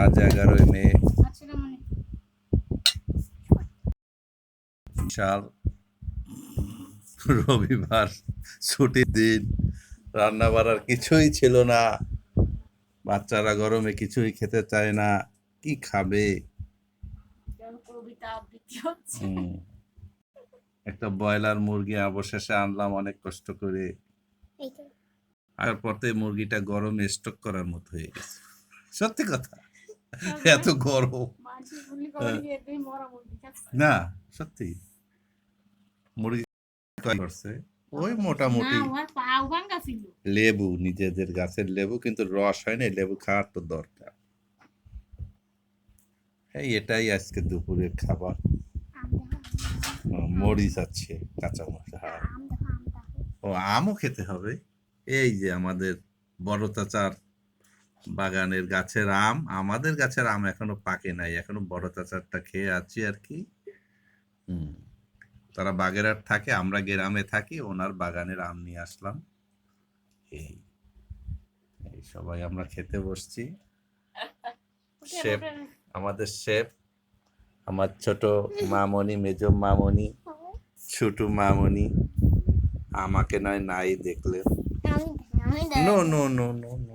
আজ 11 মে সাল, রবিবার, ছুটির দিন। রান্না বাড়ার কিছুই ছিল না, বাচ্চারা গরমে কিছুই খেতে চায় না, কি খাবে? একটা ব্রয়লার মুরগি অবশেষে আনলাম অনেক কষ্ট করে। আর পরে মুরগিটা গরমে স্টক করার মতো হয়ে গেছে। সত্যি কথা, এত গরম না, সত্যি মুরগি করছে ওই মোটামুটি লেবু, নিজেদের গাছের লেবু, কিন্তু রস হয় না, লেবু খাওয়ার তো দরকার। এটাই আজকে দুপুরের খাবার। মরিচ আছে, কাঁচা মরিচ। হ্যাঁ, ও আমও খেতে হবে। এই যে আমাদের বড় চাচার বাগানের গাছের আম, আমাদের গাছের আম এখনো পাকে নাই, এখনো বড় চাচারটা খেয়ে আছি আর কি। তারা বাগেরহাট থাকে, আমরা গ্রামে থাকি, ওনার বাগানের আম নিয়ে আসলাম। এই এই সবাই আমরা খেতে বসছি। শেফ, আমাদের শেফ, আমার ছোট মামনি, মেজো মামনি, ছোট মামনি, আমাকে নয় নাই দেখলে। No no no no no